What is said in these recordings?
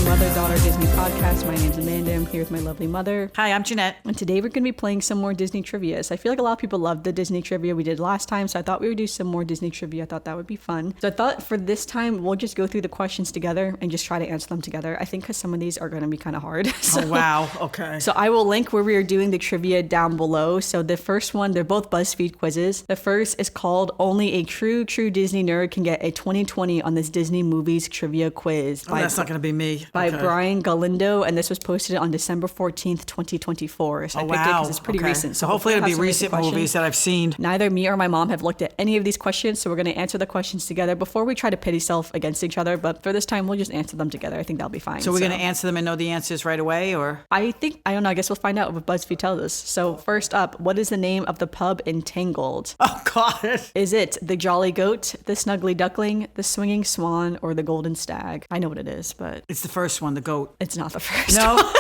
Mother-Daughter Disney podcast. My name's Amanda. I'm here with my lovely mother. Hi, I'm Janette. And today we're going to be playing some more Disney trivia. So I feel like a lot of people loved the Disney trivia we did last time, so I thought we would do some more Disney trivia. I thought that would be fun. So I thought for this time, we'll just go through the questions together and just try to answer them together. I think because some of these are going to be kind of hard. So, oh, wow. Okay. So I will link where we are doing the trivia down below. So the first one, they're both BuzzFeed quizzes. The first is called Only a True Disney Nerd Can Get a 2020 on this Disney Movies Trivia Quiz. That's not going to be me. By Brian Galindo, and this was posted on December 14th, 2024. So I picked it because it's pretty recent. So hopefully it'll be recent movies that I've seen. Neither me or my mom have looked at any of these questions, so we're going to answer the questions together before we try to pit ourselves against each other. But for this time, we'll just answer them together. I think that'll be fine. So we're going to answer them and know the answers right away, or? I don't know. I guess we'll find out what BuzzFeed tells us. So first up, what is the name of the pub in Tangled? Oh, God. Is it the Jolly Goat, the Snuggly Duckling, the Swinging Swan, or the Golden Stag? I know what it is, but... It's the first one, the goat. It's not the first one. No?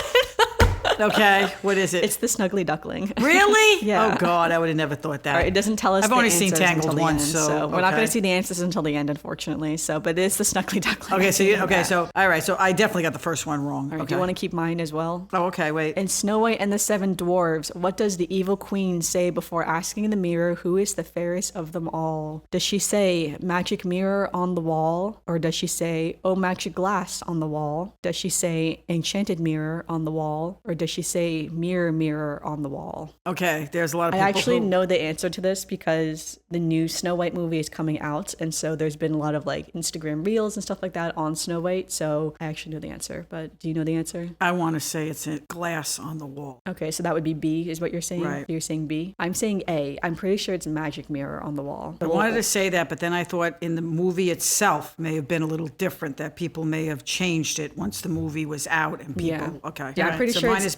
Okay, what is it? It's the Snuggly Duckling. Really? Yeah. Oh, God, I would have never thought that. Right, it doesn't tell us. I've only seen Tangled once, so we're not going to see the answers until the end, unfortunately. So, but it's the Snuggly Duckling. Okay, so all right, so I definitely got the first one wrong. All right, do you want to keep mine as well? Oh, okay, wait. In Snow White and the Seven Dwarfs, what does the evil queen say before asking the mirror who is the fairest of them all? Does she say magic mirror on the wall, or does she say oh magic glass on the wall? Does she say enchanted mirror on the wall, or does she say mirror on the wall? Okay, there's a lot of people I actually know the answer to this because the new Snow White movie is coming out, and so there's been a lot of like Instagram reels and stuff like that on Snow White, so I actually know the answer. But do you know the answer? I want to say it's a glass on the wall. Okay, so that would be B is what you're saying? Right. You're saying B? I'm saying A. I'm pretty sure it's magic mirror on the wall. I wanted to say that, but then I thought in the movie itself may have been a little different, that people may have changed it once the movie was out and people... Yeah. Okay. Yeah, I'm pretty sure it's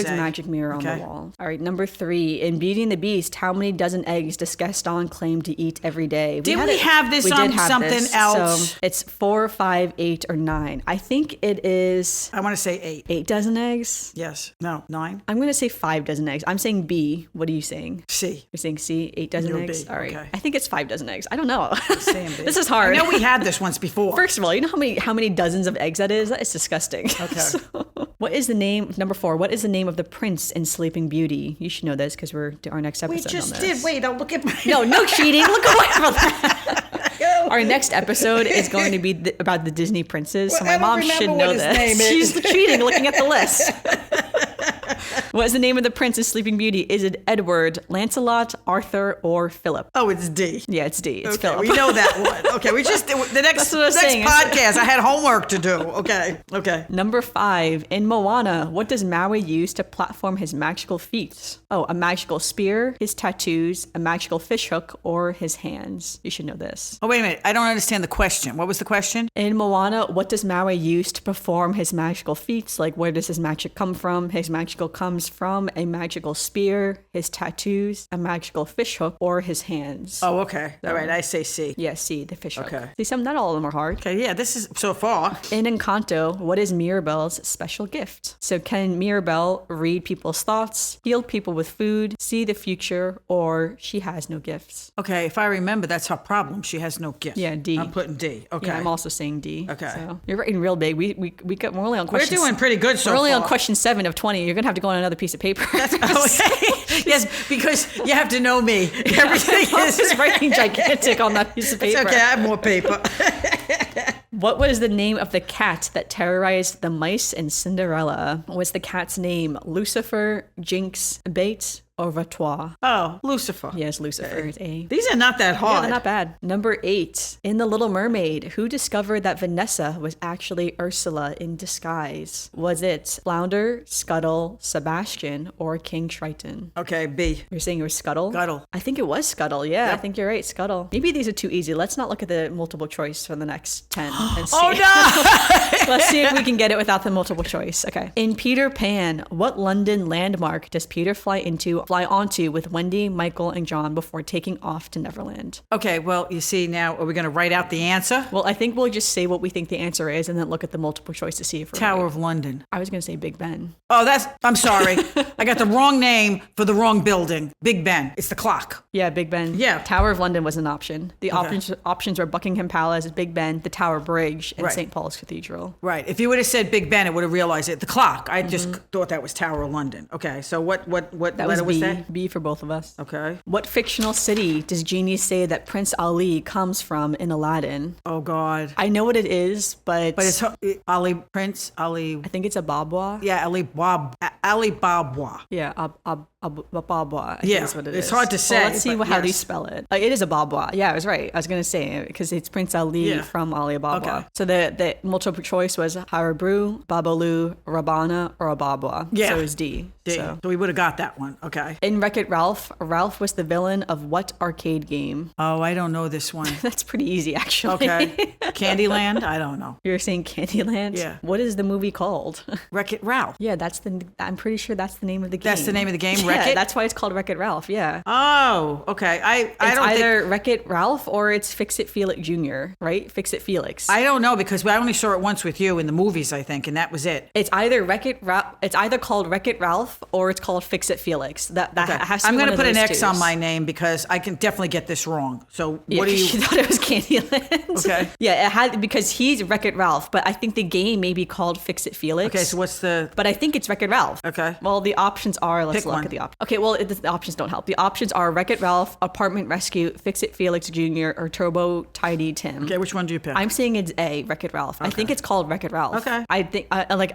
magic mirror on Okay. the wall. All right, number 3. In Beauty and the Beast, how many dozen eggs does Gaston claim to eat every day? We have this on something else? So it's 4, 5, 8, or 9. I think it is... I want to say 8. 8 dozen eggs? Yes. No, 9? I'm going to say 5 dozen eggs. I'm saying B. What are you saying? C. You're saying C, 8 dozen You're eggs? B. All right. Okay. I think it's 5 dozen eggs. I don't know. Saying B. This is hard. I know we had this once before. First of all, you know how many dozens of eggs that is? That is disgusting. Okay. So, what is the name, number 4, what is the name of the prince in Sleeping Beauty? You should know this because we're our next episode. We just on this. did. Wait, I'll look at my... No cheating. Look away from that. Our next episode is going to be about the Disney princes. So my mom should know this. She's cheating looking at the list. What is the name of the prince in Sleeping Beauty? Is it Edward, Lancelot, Arthur, or Philip? Oh, it's D. Yeah, it's D. It's okay, Philip. we know that one. Okay, we just... The next podcast, I had homework to do. Okay. Number 5. In Moana, what does Maui use to platform his magical feats? Oh, a magical spear, his tattoos, a magical fishhook, or his hands. You should know this. Oh, wait a minute. I don't understand the question. What was the question? In Moana, what does Maui use to perform his magical feats? Like, where does his magic come from? His magical comes from a magical spear, his tattoos, a magical fishhook, or his hands. Oh, okay. All right. I say C. Yeah, C, the fishhook. Okay. See, not all of them are hard. Okay, yeah, this is so far. In Encanto, what is Mirabelle's special gift? So can Mirabelle read people's thoughts, heal people with food, see the future, or she has no gifts? Okay, if I remember, that's her problem. She has no gift. Yeah, D. I'm putting D. Okay. Yeah, I'm also saying D. Okay. So you're writing real big. We're only on question. We're doing pretty good so far. We're only on question 7 of 20. You're gonna have to go on another piece of paper. Okay. Yes, because you have to know me. Everything is writing gigantic on that piece of paper. It's okay, I have more paper. What was the name of the cat that terrorized the mice in Cinderella? Was the cat's name Lucifer, Jinx, Bates, or Vatois? Oh, Lucifer. Yes, Lucifer is A. These are not that hard. Yeah, they're not bad. Number 8. In The Little Mermaid, who discovered that Vanessa was actually Ursula in disguise? Was it Flounder, Scuttle, Sebastian, or King Triton? Okay, B. You're saying it was Scuttle? Scuttle. I think it was Scuttle, yeah. Yep. I think you're right, Scuttle. Maybe these are too easy. Let's not look at the multiple choice for the next 10 and see. Oh, no! Let's see if we can get it without the multiple choice. Okay. In Peter Pan, what London landmark does Peter fly onto with Wendy, Michael, and John before taking off to Neverland? Okay, well, you see now, are we going to write out the answer? Well, I think we'll just say what we think the answer is and then look at the multiple choice to see if we're Tower right. of London. I was going to say Big Ben. Oh, I'm sorry. I got the wrong name for the wrong building. Big Ben. It's the clock. Yeah, Big Ben. Yeah. Tower of London was an option. The options were Buckingham Palace, Big Ben, the Tower Bridge, and Right. St. Paul's Cathedral. Right. If you would have said Big Ben, it would have realized it. The clock. I just thought that was Tower of London. Okay. So what That letter was was B. that? B for both of us. Okay. What fictional city does Genie say that Prince Ali comes from in Aladdin? Oh God. I know what it is, but But it's Prince Ali. I think it's Ababwa. Yeah, Alibaba. Yeah, Ababwa. I think Yeah, that's what it it's is. hard to say, Well, let's see but how they yes. spell it. It is Ababwa. Yeah, I was right. I was going to say it because it's Prince Ali from Ali Ababwa. Okay. So the multiple choice was Haribu, Babalu, Rabana, or Ababwa. Yeah. So it was D. D. So. So we would have got that one. Okay. In Wreck-It Ralph, Ralph was the villain of what arcade game? Oh, I don't know this one. That's pretty easy, actually. Okay. Candyland? I don't know. You're saying Candyland? Yeah. What is the movie called? Wreck-It Ralph. Yeah, I'm pretty sure that's the name of the game. That's the name of the game? Yeah, Wreck-It? that's why it's called Wreck-It Ralph, yeah. Oh, okay. I It's don't either think... Wreck-It Ralph or it's Fix-It Felix Jr., right? Fix-It Felix. I don't know because I only saw it once with you in the movies, I think, and that was it. It's either It's either called Wreck-It Ralph or it's called Fix-It Felix. That Okay. has to I'm be going one to of put an those X twos. on my name because I can definitely get this wrong. So Yeah, what do you... You thought it was Candyland. Okay. Yeah, it had because he's Wreck-It Ralph, but I think the game may be called Fix-It Felix. Okay, so what's the... But I think it's Wreck-It Ralph. Okay. Well, the options are, let's Pick look one. at the options. Okay, well, the options don't help. The options are Wreck-It Ralph, Apartment Rescue, Fix-It Felix Jr., or Turbo Tidy Tim. Okay, which one do you pick? I'm saying it's A, Wreck-It Ralph. I think it's called Wreck-It Ralph. Okay. I think,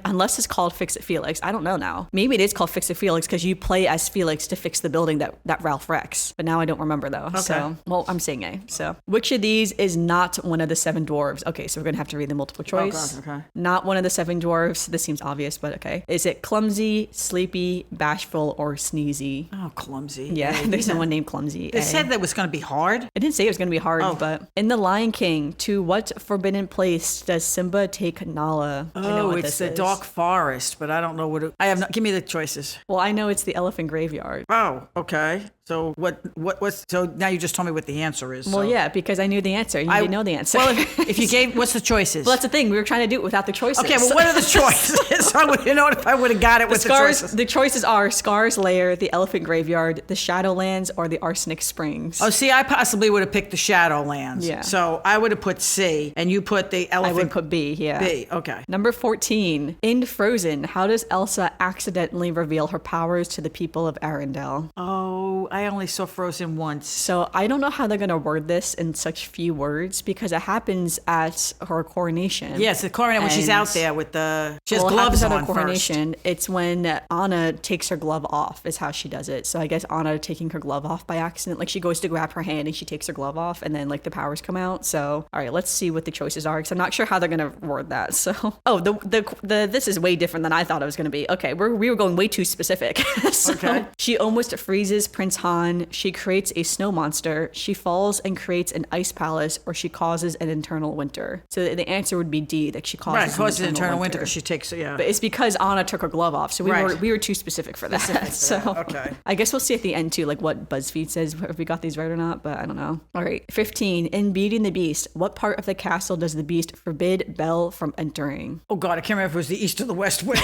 unless it's called Fix-It Felix. I don't know now. Maybe it is called Fix-It Felix because you play as Felix to fix the building that Ralph wrecks. But now I don't remember, though. Okay. So, well, I'm saying A. So, which of these is not one of the seven dwarves? Okay, so we're going to have to read the multiple choice. God, okay. Not one of the seven dwarves. This seems obvious, but okay. Is it clumsy, sleepy, bashful, or sneezy? Oh, clumsy. Yeah, there's no one named Clumsy. They A. said that was going to be hard. I didn't say it was going to be hard, Oh. but in The Lion King, to what forbidden place does Simba take Nala? I know Oh, what it's this the is. dark forest, but I don't know what it... I have not... Give me the choices. Well, I know it's the elephant graveyard. Oh, okay. So what's... So now you just told me what the answer is. Well, so. yeah, because I knew the answer. You didn't know the answer. Well, if you gave... What's the choices? Well, that's the thing. We were trying to do it without the choices. Okay, well, what are the choices? I would know if I would have got it with the choices. The choices are Scar's Lair, the Elephant Graveyard, the Shadowlands, or the Arsenic Springs. Oh, see, I possibly would have picked the Shadowlands. Yeah. So I would have put C, and you put the I elephant... would put B, yeah. B, okay. Number 14. In Frozen, how does Elsa accidentally reveal her powers to the people of Arendelle? Oh, I only saw Frozen once. So I don't know how they're going to word this in such few words because it happens at her coronation. Yes, the coronet when she's And- out there with the... She has Well, it gloves happens at on her first. coronation. It's when Anna takes her glove off is how she does it. So I guess Anna taking her glove off by accident. Like she goes to grab her hand and she takes her glove off and then like the powers come out. So, all right, let's see what the choices are because I'm not sure how they're going to word that. So, oh, the this is way different than I thought it was going to be. Okay, we were going way too specific. So, Okay. She almost freezes Prince Han. She creates a snow monster. She falls and creates an ice palace, or she causes an internal winter. So the answer would be D, that she causes, Right, causes an internal winter because she takes... Yeah. But it's because Anna took her glove off, so Right. we were too specific for that. Specific for So that, okay. I guess we'll see at the end too, like what BuzzFeed says if we got these right or not. But I don't know. All right, 15. In Beauty and the Beast, what part of the castle does the Beast forbid Belle from entering? Oh, God, I can't remember if it was the east or the west wing.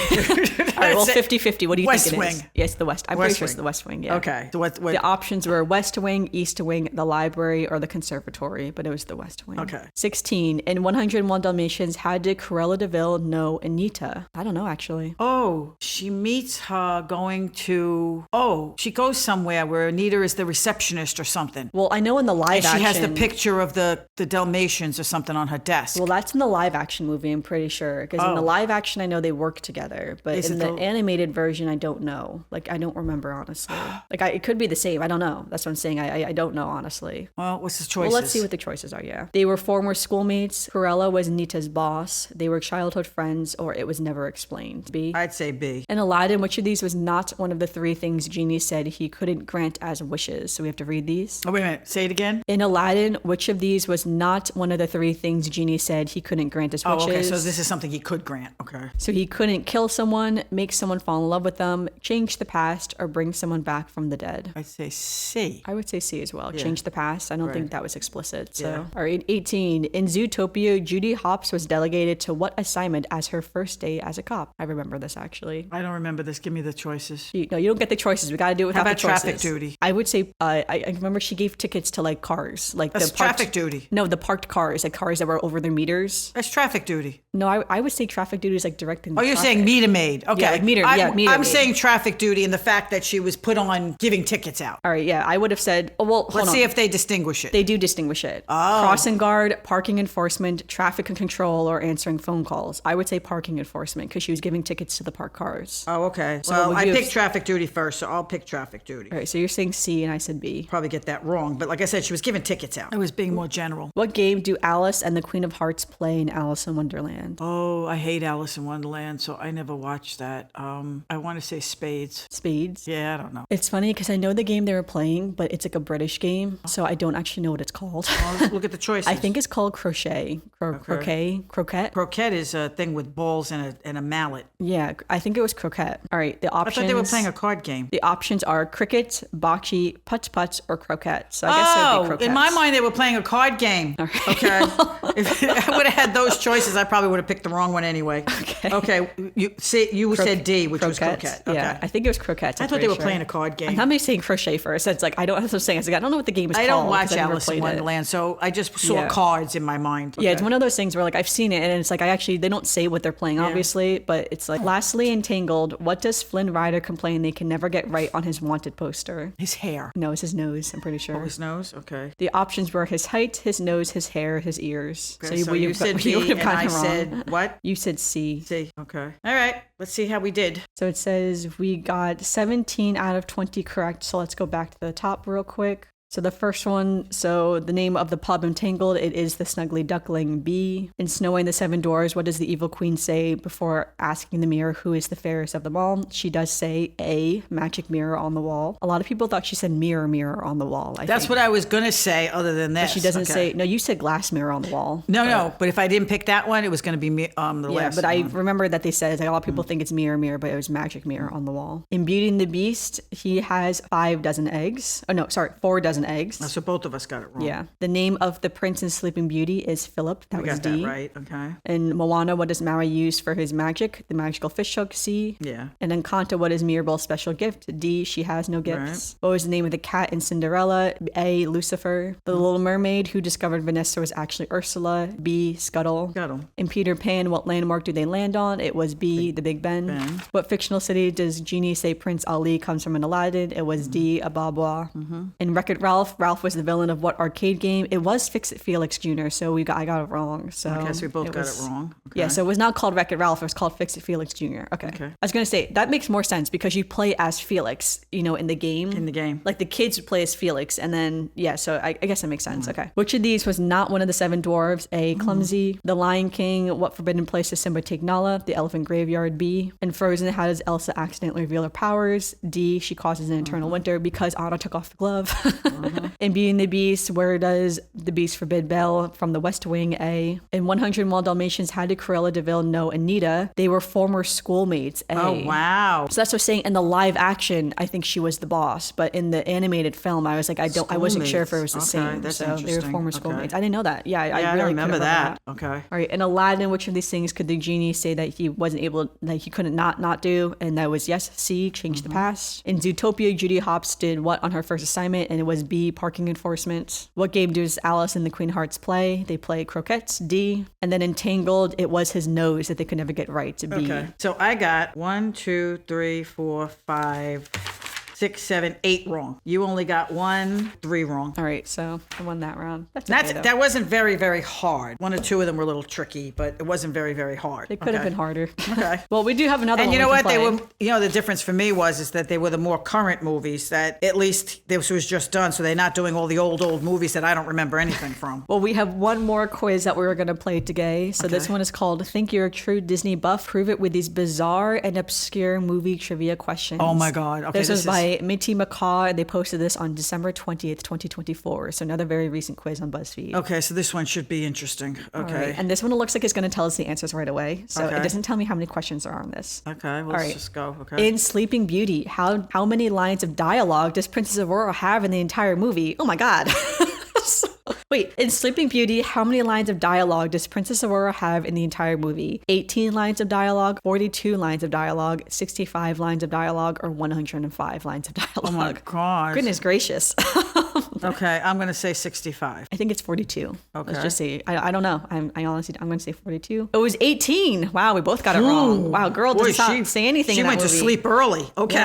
All right, well, 50-50. What do you West think it is? Wing. Yes, the West. I'm West pretty sure it's Wing. the West Wing. Yeah. Okay. So what The options were West Wing, East Wing, the library, or the conservatory, but it was the West Wing. Okay. 16. In 101 Dalmatians, how did Cruella de Vil know Anita? I don't know, actually. Oh, she meets her going to... Oh, she goes somewhere where Anita is the receptionist or something. Well, I know in the live And she action... has the picture of the Dalmatians or something on her desk. Well, that's in the live action movie, I'm pretty sure. Because in the Oh. live action, I know they work together. But Is in it the the- animated version, I don't know. Like, I don't remember, honestly. Like, it could be the same. I don't know. That's what I'm saying. I don't know, honestly. Well, what's the choices? Well, let's see what the choices are, yeah. They were former schoolmates. Cruella was Nita's boss. They were childhood friends, or it was never explained. B. I'd say B. In Aladdin, which of these was not one of the three things Genie said he couldn't grant as wishes? So we have to read these. Oh, wait a minute. Say it again. In Aladdin, which of these was not one of the three things Genie said he couldn't grant as wishes? Oh, okay. So this is something he could grant. Okay. So he couldn't kill someone, make someone fall in love with them, change the past, or bring someone back from the dead. I'd say C. I would say C as well. Yeah. Change the past. I don't think Right. that was explicit. So, Yeah. all right, 18. In Zootopia, Judy Hopps was delegated to what assignment as her first day as a cop? I remember this actually. I don't remember this. Give me the choices. No, you don't get the choices. We got to do it without How about the choices. traffic duty? I would say, I remember she gave tickets to like cars, like That's the parked, traffic duty. No, the parked cars, like cars that were over their meters. That's traffic duty. No, I would say traffic duty is like directing. Oh, you're saying meter maid. Okay. Yeah, like meter I'm maid. saying traffic duty and the fact that she was put on giving tickets out. All right, yeah, I would have said, oh, well, hold Let's on. see if they distinguish it. They do distinguish it. Oh. Crossing guard, parking enforcement, traffic control, or answering phone calls. I would say parking enforcement because she was giving tickets to the parked cars. Oh, okay. So Well, would I you have- picked traffic duty first, so I'll pick traffic duty. All right, so you're saying C and I said B. Probably get that wrong, but like I said, she was giving tickets out. I was being more general. What game do Alice and the Queen of Hearts play in Alice in Wonderland? Oh, I hate Alice in Wonderland, so I never watched that. I want to say spades. Spades? Yeah, I don't know. It's funny because I know the game they were playing, but it's like a British game, so I don't actually know what it's called. Well, look at the choices. I think it's called crochet. Croquet? Croquette is a thing with balls and a mallet. Yeah, I think it was croquet. All right, the I options. thought they were playing a card game. The options are cricket, bocce, putts, or croquette. So I guess it would be croquet. In my mind, they were playing a card game. Okay. If I would have had those choices, I probably would have picked the wrong one anyway. Okay. You said D, which was croquette. Okay. Yeah, I think it was croquet. I thought they were playing a card game. I'm not saying crochet first. It's like I don't. That's what I'm saying. It's like I don't know what the game is I called. don't watch 'cause I never Alice in played it. Wonderland, so I just saw Yeah. cards in my mind. Yeah, it's one of those things where like I've seen it and it's like they don't say what they're playing obviously, but it's like lastly in Tangled, what does Flynn Rider complain they can never get right on his wanted poster? His hair. No, it's his nose, I'm pretty sure. Oh, his nose? Okay. The options were his height, his nose, his hair, his ears. Okay, so you said B, would have and I gotten it wrong. said what? You said C. C. Okay. All right. Let's see how we did. So it says we got 17 out of 20 correct. So let's go back to the top real quick. So the first one, so the name of the pub in Tangled, it is the Snuggly Duckling. B. In Snow and the Seven Dwarfs, what does the evil queen say before asking the mirror who is the fairest of them all? She does say A, magic mirror on the wall. A lot of people thought she said mirror, mirror on the wall. That's what I was going to say other than this. But she doesn't say, no, you said glass mirror on the wall. No, but if I didn't pick that one, it was going to be the Yeah, last but one. I remember that they said like, a lot of people think it's mirror, mirror, but it was magic mirror on the wall. In Beauty and the Beast, he has 4 dozen eggs. So both of us got it wrong. Yeah. The name of the prince in Sleeping Beauty is Philip. That We was got D. that right. Okay. In Moana, what does Maui use for his magic? The magical fish hook, C. Yeah. And in Encanto, what is Mirabel's special gift? D. She has no gifts. What was the name of the cat in Cinderella? A. Lucifer. The Little Mermaid, who discovered Vanessa, was actually Ursula. B. Scuttle. Got 'em. In Peter Pan, what landmark do they land on? It was B. The Big Ben. What fictional city does Genie say Prince Ali comes from in Aladdin? It was D. Ababa. In Wreck-It Ralph, Ralph was the villain of what arcade game? It was Fix-It Felix Jr., so I got it wrong. So Okay, so we both got it wrong. Okay. Yeah, so it was not called Wreck-It Ralph, it was called Fix-It Felix Jr. Okay. I was going to say, that makes more sense because you play as Felix, in the game. In the game. Like the kids would play as Felix, and then, so I guess that makes sense. Okay. Which of these was not one of the 7 dwarves? A. Clumsy. The Lion King, what forbidden place does Simba take Nala? The Elephant Graveyard. B. In Frozen, how does Elsa accidentally reveal her powers? D. She causes an eternal winter because Anna took off the glove. In Beauty and the Beast, where does the Beast forbid Belle? From the West Wing. A. In 101 Dalmatians, how did Cruella de Vil know Anita? They were former schoolmates. A. Oh, wow. So that's what I'm saying. In the live action, I think she was the boss, but in the animated film, I was like, I wasn't sure if it was the same. That's so they were interesting. former Okay. schoolmates. I didn't know that. Yeah, I I really remember could've heard that. Okay. All right. In Aladdin, which of these things could the genie say that he wasn't able, like he couldn't not do? And that was yes, C, change the past. In Zootopia, Judy Hopps did what on her first assignment? And it was B, parking enforcement. What game does Alice and the Queen Hearts play? They play croquettes. D. And then in Tangled, it was his nose that they could never get right. To B. Okay. So I got 1, 2, 3, 4, 5, 6, 7, 8 wrong. You only got 1, 3 wrong. All right, so I won that round. That's okay, though. That wasn't very, very hard. 1 or 2 of them were a little tricky, but it wasn't very, very hard. They could have been harder. Okay. Well, we do have another And one. you know we what? can They play. were, the difference for me is that they were the more current movies that at least this was just done. So they're not doing all the old movies that I don't remember anything from. Well, we have one more quiz that we were going to play today. So this one is called Think You're a True Disney Buff. Prove it with these bizarre and obscure movie trivia questions. Oh my God. Okay, this was by by Minty McCaw. They posted this on December 20th, 2024. So another very recent quiz on BuzzFeed. Okay, so this one should be interesting. Okay. Right. And this one looks like it's going to tell us the answers right away. So it doesn't tell me how many questions are on this. Okay, well, let's just go. Okay. In Sleeping Beauty, how many lines of dialogue does Princess Aurora have in the entire movie? Oh my God. Wait, in Sleeping Beauty, how many lines of dialogue does Princess Aurora have in the entire movie? 18 lines of dialogue, 42 lines of dialogue, 65 lines of dialogue, or 105 lines of dialogue? Oh my God. Goodness gracious. Okay, I'm going to say 65. I think it's 42. Okay. Let's just say, I don't know. I'm going to say 42. It was 18. Wow, we both got it wrong. Wow, girl did not say anything She in that went movie. to sleep early. Okay.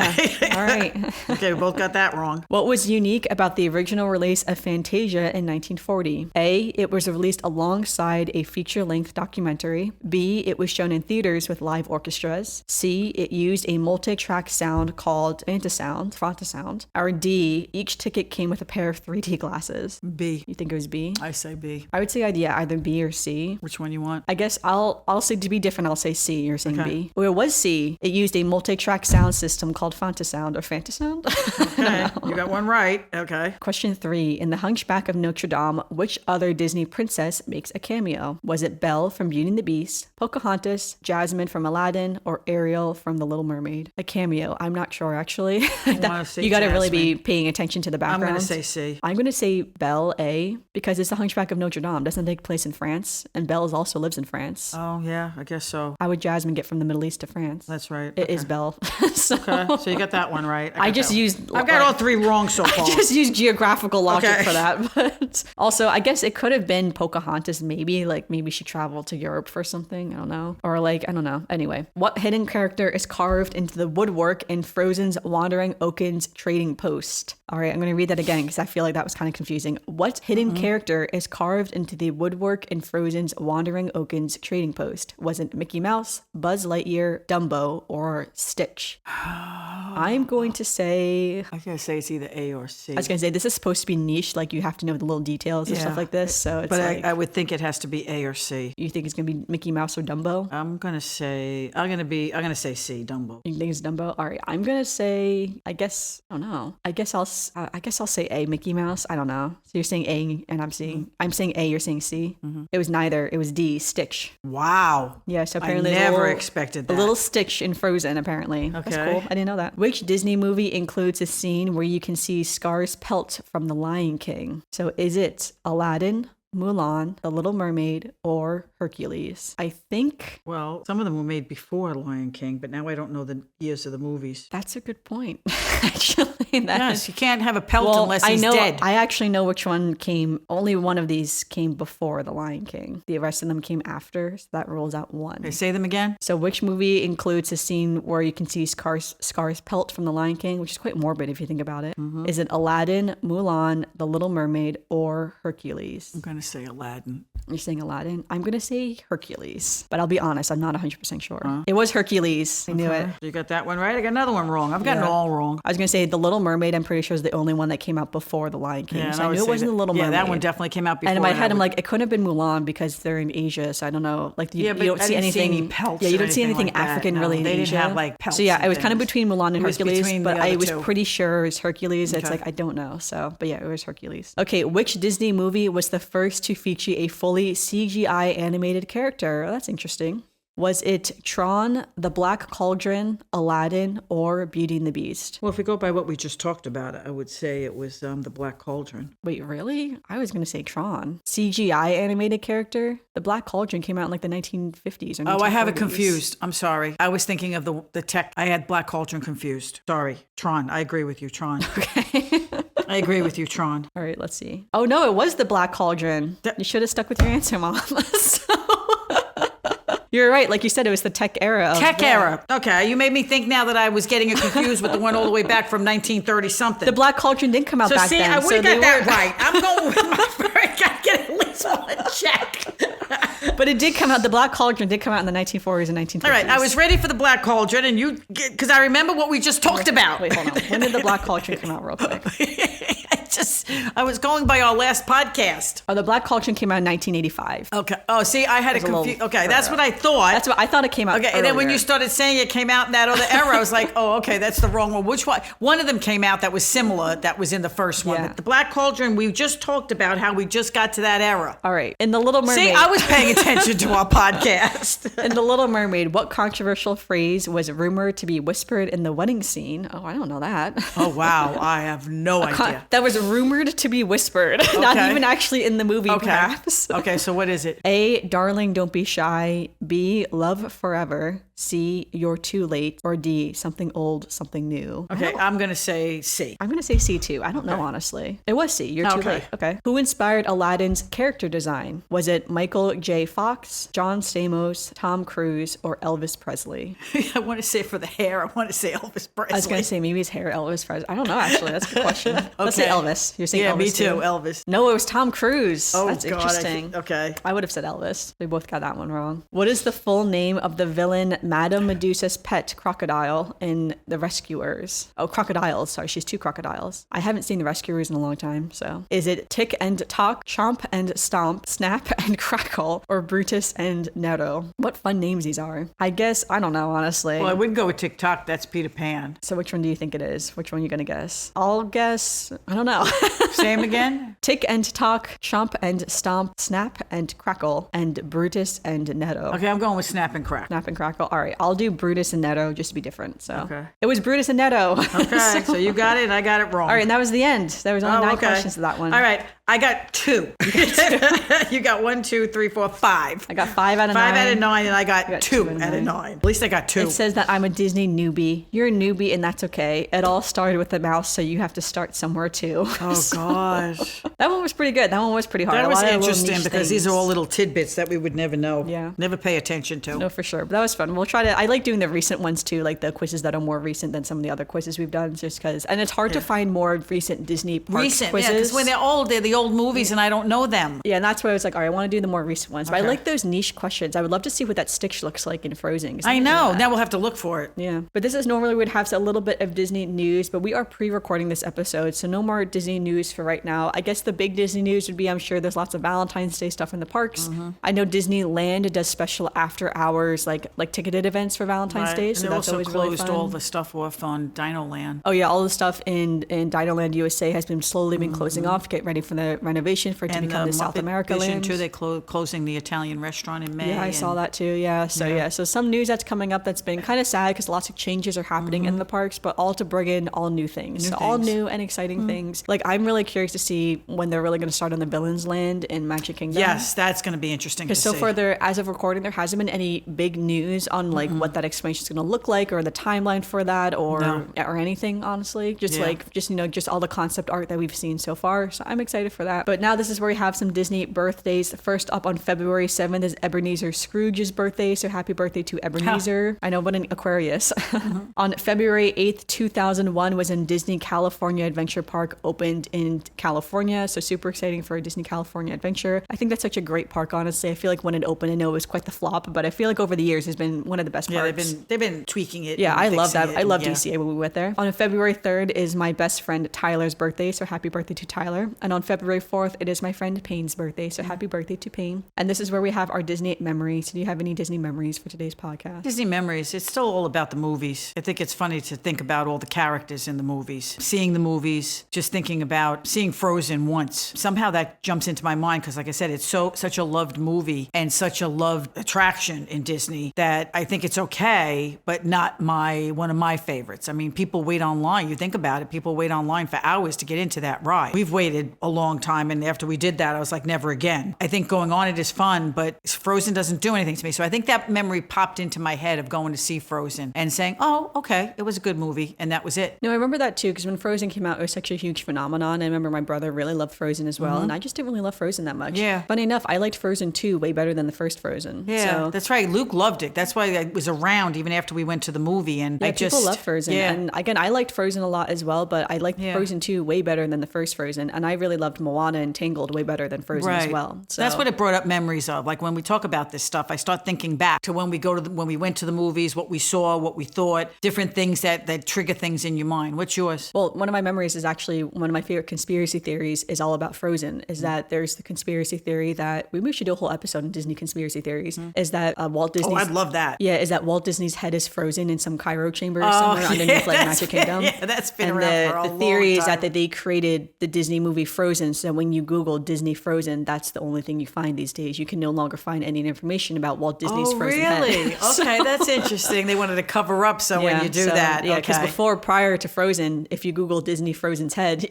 Yeah. All right. Okay, we both got that wrong. What was unique about the original release of Fantasia in 1940? A, it was released alongside a feature-length documentary. B, it was shown in theaters with live orchestras. C, it used a multi-track sound called Frontasound. Or D, each ticket came with a pair of 3D glasses. B. You think it was B? I say B. I would say either B or C. Which one you want? I guess I'll say, to be different, I'll say C. You're saying Okay. B. Well, it was C. It used a multi-track sound system called Frontasound or Fantasound. Okay, you got one right. Okay. Question 3. In The Hunchback of Notre Dame, which other Disney princess makes a cameo? Was it Belle from Beauty and the Beast, Pocahontas, Jasmine from Aladdin, or Ariel from The Little Mermaid? A cameo. I'm not sure, actually. wanna say You got to really be Jasmine. paying attention to the background. I'm going to say C. I'm going to say Belle, A, because it's The Hunchback of Notre Dame. Doesn't take place in France, and Belle also lives in France. Oh, yeah, I guess so. How would Jasmine get from the Middle East to France? That's right. It is Belle. So Okay, so you got that one right. I just used... I've got all three wrong so far. I just used geographical logic Okay. for that. But also, I guess it could have been Pocahontas, maybe. Like, maybe she traveled to Europe for something. I don't know. Or like, I don't know. Anyway, what hidden character is carved into the woodwork in Frozen's Wandering Oaken's Trading Post? All right, I'm going to read that again because I feel like that was kind of confusing. What hidden character is carved into the woodwork in Frozen's Wandering Oaken's Trading Post? Was it Mickey Mouse, Buzz Lightyear, Dumbo, or Stitch? I'm going to say... I was going to say it's either A or C. I was going to say, this is supposed to be niche, like you have to know the little details and stuff like this. So it's But like... I would think it has to be A or C. You think it's going to be Mickey Mouse or Dumbo? I'm going to say C, Dumbo. You think it's Dumbo? All right, I'm going to say, I don't know. I guess I'll say A, Mickey Mouse. I don't know. So you're saying A and I'm saying A, you're saying C. It was neither. It was D, Stitch. Wow. Yeah, so I apparently never expected that. A little Stitch in Frozen, apparently. That's Okay. cool. I didn't know that. Which Disney movie includes a scene where you can see Scar's pelt from The Lion King? So is it Aladdin, Mulan, The Little Mermaid, or Hercules? I think Well, some of them were made before Lion King, but now I don't know the years of the movies. that's a good point. Actually, Yes, you can't have a pelt unless he's dead. I actually know which one came. Only one of these came before The Lion King. The rest of them came after, so that rules out one. Okay, say them again. So which movie includes a scene where you can see Scar's pelt from The Lion King, which is quite morbid if you think about it? Is it Aladdin, Mulan, The Little Mermaid, or Hercules? I'm going to say Aladdin. You're saying Aladdin? I'm going to say Hercules. But I'll be honest, I'm not 100% sure. It was Hercules. I knew it. So you got that one right. I got another one wrong. I've gotten all wrong. I was going to say The Little Mermaid, I'm pretty sure, is the only one that came out before The Lion King. Yeah, So I knew it wasn't The Little Mermaid. Yeah, that one definitely came out before. And in my head, I'm like, it couldn't have been Mulan because they're in Asia. So I don't know. Like, you but don't I see didn't see anything. any pelts Yeah, you or don't see anything anything like that. African No, really in they didn't Asia. have, like, pelts So yeah, and it was kind of things. between Mulan and It was Hercules, between but the I other was two. pretty sure it's Hercules. It's Okay. like, I don't know. So, but yeah, it was Hercules. Okay, which Disney movie was the first to feature a fully CGI animated character? Oh, that's interesting. Was it Tron, The Black Cauldron, Aladdin, or Beauty and the Beast? Well, if we go by what we just talked about, I would say it was the Black Cauldron. Wait, really? I was going to say Tron. CGI animated character? The Black Cauldron came out in like the 1950s or 1940s. Oh, I have it confused. I'm sorry. I was thinking of the tech. I had Black Cauldron confused. Sorry. Tron. I agree with you, Tron. Okay. I agree with you, Tron. All right, let's see. Oh, no, it was The Black Cauldron. You should have stuck with your answer, Mom. You're right. Like you said, it was the tech era. Era. Okay, you made me think now that I was getting it confused with the one all the way back from 1930 something. The Black Cauldron didn't come out back then. I would have so got that right. I'm going with my I got to get at least one check. But it did come out. The Black Cauldron did come out in the 1940s and 1950s. All right, I was ready for the Black Cauldron, and you, because I remember what we just talked about. Wait, hold on. When did the Black Cauldron come out, real quick? I just I was going by our last podcast. Oh, the Black Cauldron came out in 1985. Okay. Oh, see, I had it confused. Okay, that's what I thought. That's what I thought it came out. Okay, and then when you started saying it came out in that other era, I was like, oh, okay, that's the wrong one. Which one? One of them came out that was similar. That was in the first one. Yeah. But the Black Cauldron, we just talked about how we just got to that era. All right. In The Little Mermaid. See, I was paying attention to our podcast. In The Little Mermaid, what controversial phrase was rumored to be whispered in the wedding scene? Oh, I don't know that. Oh, wow. I have no idea. That was rumored to be whispered. Not even actually in the movie, perhaps. Okay, so what is it? A, darling, don't be shy. B, love forever. C, you're too late. Or D, something old, something new. Okay, I'm going to say C. I'm going to say C too. I don't know, honestly. It was C. You're too late. Okay. Who inspired Aladdin's character design? Was it Michael J. Fox, John Stamos, Tom Cruise, or Elvis Presley? I want to say for the hair, I want to say Elvis Presley. I was going to say maybe his hair, Elvis Presley. I don't know, actually. That's a good question. Let's say Elvis. You're saying Elvis me too. too? Elvis. No, it was Tom Cruise. Oh, that's God, interesting. Okay. I would have said Elvis. We both got that one wrong. What is the full name of the villain Madame Medusa's pet crocodile in The Rescuers? Oh, crocodiles. Sorry, she's two crocodiles. I haven't seen The Rescuers in a long time, so. Is it Tick and Tock, Chomp and Stomp, Snap and Crackle, or Brutus and Nero? What fun names these are. I guess, I don't know, honestly. Well, I wouldn't go with TikTok. That's Peter Pan. So which one do you think it is? Which one are you going to guess? I'll guess, I don't know. Same again? Tick and Tock, Chomp and Stomp, Snap and Crackle, and Brutus and Nero. Okay, I'm going with Snap and Crack. Snap and Crackle. All right, I'll do Brutus and Nero just to be different. So okay. It was Brutus and Nero. Okay, so you got it and I got it wrong. All right, and that was the end. There was only 9 questions to that one. All right, I got 2. You got 1, 2, 3, 4, 5. I got 5 out of 9. 5 out of 9, and I got 2 out of 9. At least I got 2. It says that I'm a Disney newbie. You're a newbie, and that's okay. It all started with a mouse, so you have to start somewhere too. Oh, gosh. That one was pretty good. That one was pretty hard. That was interesting because these are all little tidbits that we would never know. Yeah. Never pay attention to. No, for sure. But that was fun. We'll try to, I like doing the recent ones too, like the quizzes that are more recent than some of the other quizzes we've done, just because, and it's hard to find more recent Disney parks quizzes. Yeah, because when they're old, they're the old movies and I don't know them. Yeah, and that's why I was like, all right, I want to do the more recent ones. But I like those niche questions. I would love to see what that Stitch looks like in Frozen. I know. Now we'll have to look for it. Yeah. But this is normally we'd have a little bit of Disney news, but we are pre-recording this episode, so no more Disney news for right now. I guess the big Disney news would be, I'm sure there's lots of Valentine's Day stuff in the parks. I know Disneyland does special after hours, like ticketed events for Valentine's Day, so and that's always really fun. closed all the stuff off on Dino Land. Oh yeah, all the stuff in Dino Land USA has been slowly been closing off to get ready for the renovation for it to become the South America land. Too, they're closing the Italian restaurant in May. Yeah, I saw that too. Yeah, so some news that's coming up that's been kind of sad because lots of changes are happening in the parks, but all to bring in all new things. All new and exciting things. Like I'm really curious to see when they're really going to start on the Villains Land in Magic Kingdom. Yes, that's going to be interesting. Because so far, as of recording, there hasn't been any big news on like what that expansion is going to look like or the timeline for that or anything. Honestly, just all the concept art that we've seen so far. So I'm excited for that. But now this is where we have some Disney birthdays. First up on February 7th is Ebenezer Scrooge's birthday. So happy birthday to Ebenezer. I know, what an Aquarius. On February 8th, 2001 was in Disney California Adventure Park, opened in California. So super exciting for Disney California Adventure. I think that's such a great park, honestly. I feel like when it opened, I know it was quite the flop, but I feel like over the years it's been one of the best parks. They've been tweaking it. Yeah, I love that. I love DCA when we went there. On February 3rd is my best friend Tyler's birthday, so happy birthday to Tyler. And on February 4th, it is my friend Payne's birthday, so happy birthday to Payne. And this is where we have our Disney memories. Do you have any Disney memories for today's podcast? Disney memories. It's still all about the movies. I think it's funny to think about all the characters in the movies. Seeing the movies, just thinking about seeing Frozen once. Somehow that jumps into my mind because, like I said, it's such a loved movie and such a loved attraction in Disney that I think it's okay, but not one of my favorites. I mean, people wait online. You think about it, people wait online for hours to get into that ride. We've waited a long time, and after we did that, I was like, never again. I think going on it is fun, but Frozen doesn't do anything to me. So I think that memory popped into my head of going to see Frozen and saying, oh, okay, it was a good movie, and that was it. No, I remember that too, because when Frozen came out, it was such a huge phenomenon. I remember my brother really loved Frozen as well, and I just didn't really love Frozen that much. Yeah. Funny enough, I liked Frozen 2 way better than the first Frozen. Yeah, that's right. Luke loved it. That's why it was around even after we went to the movie. And people love Frozen. Yeah. And again, I liked Frozen a lot as well, but I liked Frozen 2 way better than the first Frozen. And I really loved Moana and Tangled way better than Frozen as well. So that's what it brought up memories of. Like when we talk about this stuff, I start thinking back to when we went to the movies, what we saw, what we thought, different things that trigger things in your mind. What's yours? Well, one of my memories is actually one of my favorite conspiracy theories is all about Frozen. Is that there's the conspiracy theory that we should do a whole episode on Disney conspiracy theories. Is that Walt Disney? Oh, I'd love that. Yeah, is that Walt Disney's head is frozen in some cryo chamber somewhere underneath like Magic Kingdom? Yeah, that's been and around for a long the theory is time. that they created the Disney movie Frozen, so when you Google Disney Frozen, that's the only thing you find these days. You can no longer find any information about Walt Disney's Frozen really? head. Okay, that's interesting. They wanted to cover up when you do that. Yeah, because prior to Frozen, if you Google Disney Frozen's head,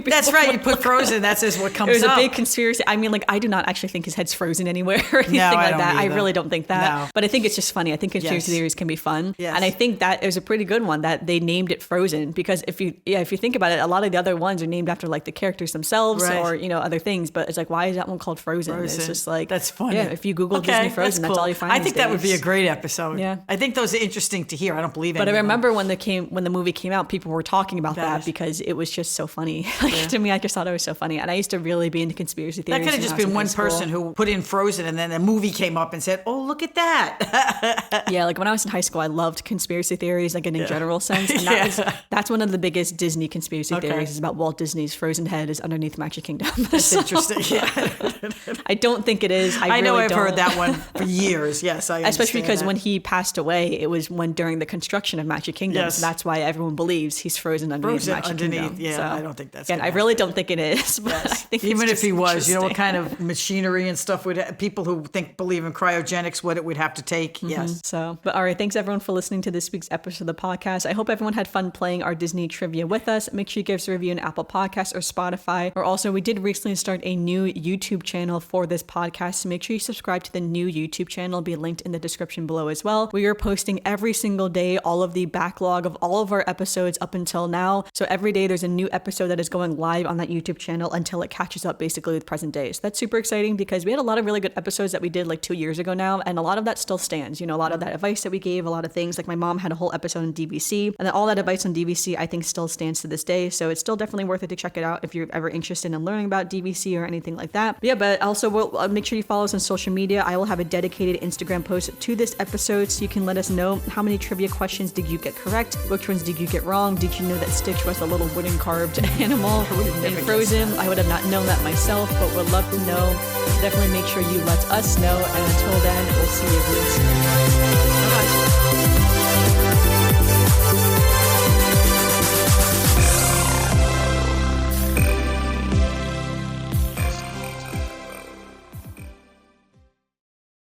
that's right. You put Frozen. That's just what comes up. It was a big conspiracy. I mean, like, I do not actually think his head's frozen anywhere or anything like that. Either. I really don't think that. No. But I think it's just funny. I think conspiracy theories can be fun. Yes. And I think that it was a pretty good one that they named it Frozen because if you think about it, a lot of the other ones are named after like the characters themselves or, other things. But it's like, why is that one called Frozen? It's just like, that's funny. Yeah, if you Google Disney Frozen, that's all you find. I think that would be a great episode. Yeah. I think those are interesting to hear. I don't believe it. But I remember when the movie came out, people were talking about that because it was just so funny. To me, I just thought it was so funny. And I used to really be into conspiracy theories. That could have just been one person who put in Frozen and then a movie came up and said, oh, look at that. Yeah, like when I was in high school, I loved conspiracy theories, like in a general sense. And that's one of the biggest Disney conspiracy theories is about Walt Disney's frozen head is underneath Magic Kingdom. That's interesting. Yeah. I don't think it is. I know I've heard that one for years. Yes, I understand. Especially because when he passed away, it was during the construction of Magic Kingdom. Yes. So that's why everyone believes he's frozen underneath Magic Kingdom. Yeah, so, I don't think that's. Again, I really don't think it is. But I think even if he was, what interesting. kind of machinery and stuff would people who believe in cryogenics, what it would have to take. Yes. So, but all right, thanks everyone for listening to this week's episode of the podcast. I hope everyone had fun playing our Disney trivia with us. Make sure you give us a review on Apple Podcasts or Spotify. Or also, we did recently start a new YouTube channel for this podcast. So make sure you subscribe to the new YouTube channel. It'll be linked in the description below as well. We are posting every single day all of the backlog of all of our episodes up until now. So every day there's a new episode that is going live on that YouTube channel until it catches up basically with present day. So that's super exciting because we had a lot of really good episodes that we did like 2 years ago now. And a lot of that still stands. A lot of that advice that we gave, a lot of things like my mom had a whole episode on DVC and then all that advice on DVC I think still stands to this day. So it's still definitely worth it to check it out if you're ever interested in learning about DVC or anything like that. But also we'll make sure you follow us on social media. I will have a dedicated Instagram post to this episode so you can let us know how many trivia questions did you get correct, which ones did you get wrong, did you know that Stitch was a little wooden carved animal in Frozen? I would have not known that myself, but would love to know. Definitely make sure you let us know, and until then, we'll see you real soon.